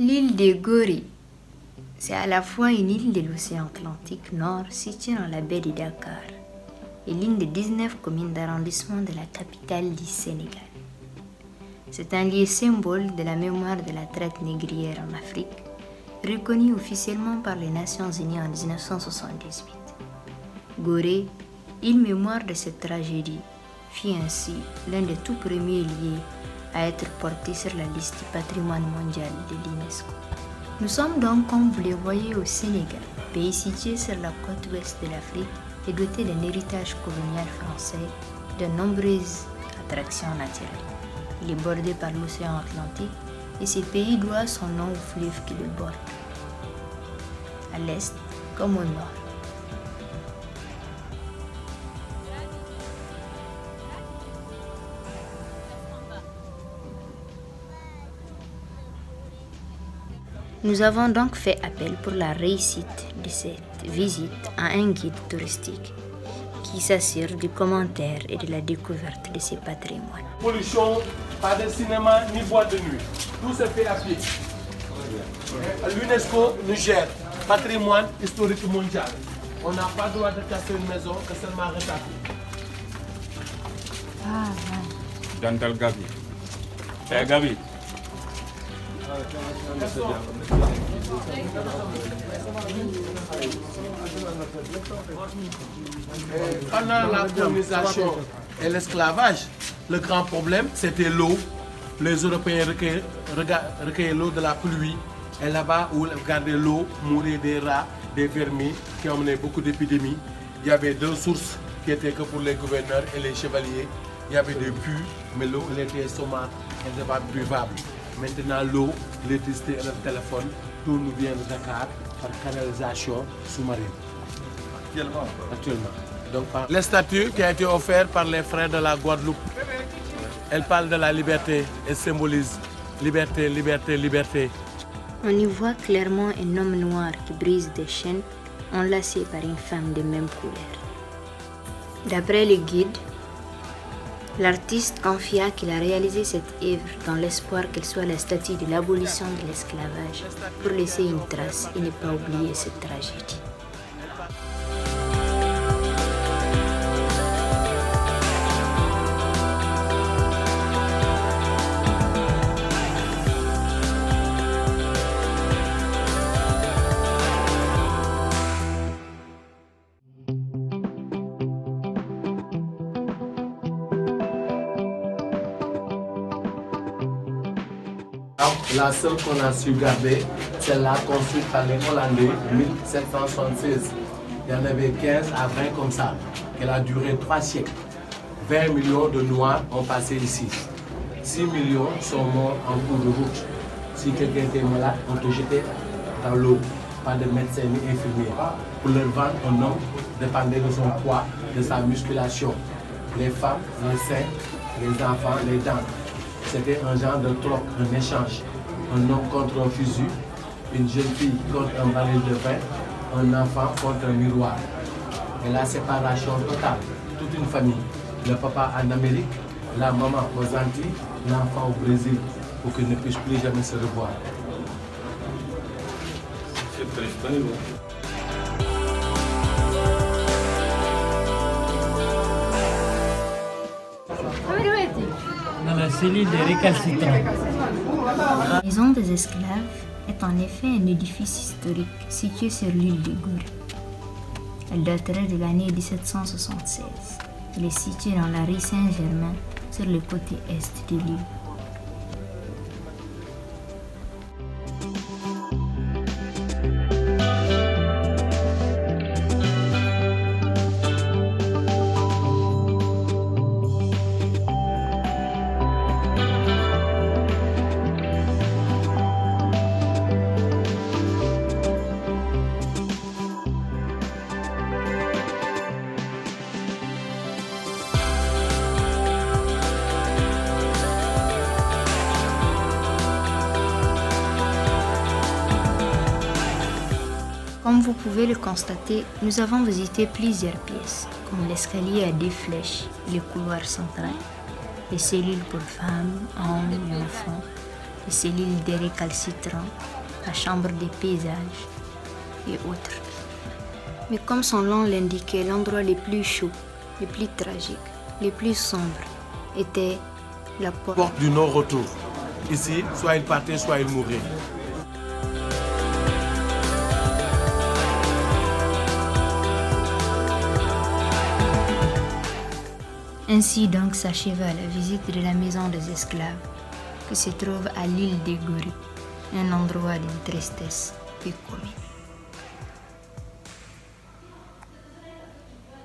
L'île de Gorée, c'est à la fois une île de l'océan Atlantique Nord située dans la baie de Dakar et l'une des 19 communes d'arrondissement de la capitale du Sénégal. C'est un lieu symbole de la mémoire de la traite négrière en Afrique, reconnu officiellement par les Nations Unies en 1978. Gorée, île mémoire de cette tragédie, fut ainsi l'un des tout premiers lieux à être porté sur la liste du patrimoine mondial de l'UNESCO. Nous sommes donc, comme vous le voyez, au Sénégal, pays situé sur la côte ouest de l'Afrique et doté d'un héritage colonial français de nombreuses attractions naturelles. Il est bordé par l'océan Atlantique et ce pays doit son nom au fleuve qui le borde, à l'est comme au nord. Nous avons donc fait appel pour la réussite de cette visite à un guide touristique qui s'assure du commentaire et de la découverte de ces patrimoines. Pollution, pas de cinéma ni boîte de nuit. Tout se fait à pied. L'UNESCO nous gère patrimoine historique mondial. On n'a pas le droit de casser une maison que seulement retaper. Jantal Gabi. Eh Gabi. Pendant la colonisation et l'esclavage, le grand problème c'était l'eau. Les Européens recueillaient l'eau de la pluie et là-bas où ils gardaient l'eau, mouraient des rats, des vermines qui ont mené beaucoup d'épidémies. Il y avait deux sources qui étaient que pour les gouverneurs et les chevaliers. Il y avait des puits, mais l'eau elle était saumâtre, elle n'était pas buvable. Maintenant l'eau, l'électricité et le téléphone, tout nous vient de Dakar par canalisation sous-marine. Actuellement. Donc, les statues qui ont été offertes par les frères de la Guadeloupe, elles parlent de la liberté et symbolisent liberté, liberté, liberté. On y voit clairement un homme noir qui brise des chaînes enlacées par une femme de même couleur. D'après le guide, l'artiste confia qu'il a réalisé cette œuvre dans l'espoir qu'elle soit la statue de l'abolition de l'esclavage pour laisser une trace et ne pas oublier cette tragédie. La seule qu'on a su garder, celle-là construite par les Hollandais en 1776. Il y en avait 15 à 20 comme ça. Elle a duré 3 siècles. 20 millions de Noirs ont passé ici. 6 millions sont morts en cours de route. Si quelqu'un était malade, on te jetait dans l'eau. Pas de médecin ni infirmier. Pour leur vendre, un homme dépendait de son poids, de sa musculation. Les femmes, les seins, les enfants, les dents. C'était un genre de troc, un échange. Un homme contre un fusil, une jeune fille contre un baril de vin, un enfant contre un miroir. Et la séparation totale, toute une famille. Le papa en Amérique, la maman aux Antilles, l'enfant au Brésil, pour qu'ils ne puissent plus jamais se revoir. C'est triste, dans la cellule des récalcitrants. La maison des esclaves est en effet un édifice historique situé sur l'île de Gorée. Elle daterait de l'année 1776. Elle est située dans la rue Saint-Germain, sur le côté est de l'île. Comme vous pouvez le constater, nous avons visité plusieurs pièces, comme l'escalier à 2 flèches, le couloir central, les cellules pour femmes, hommes et enfants, les cellules des récalcitrants, la chambre des paysages et autres. Mais comme son nom l'indiquait, l'endroit le plus chaud, le plus tragique, le plus sombre était la porte du non-retour. Ici, soit il partait, soit il mourait. Ainsi donc s'acheva la visite de la maison des esclaves, qui se trouve à l'île des Goris, un endroit d'une tristesse peu commune.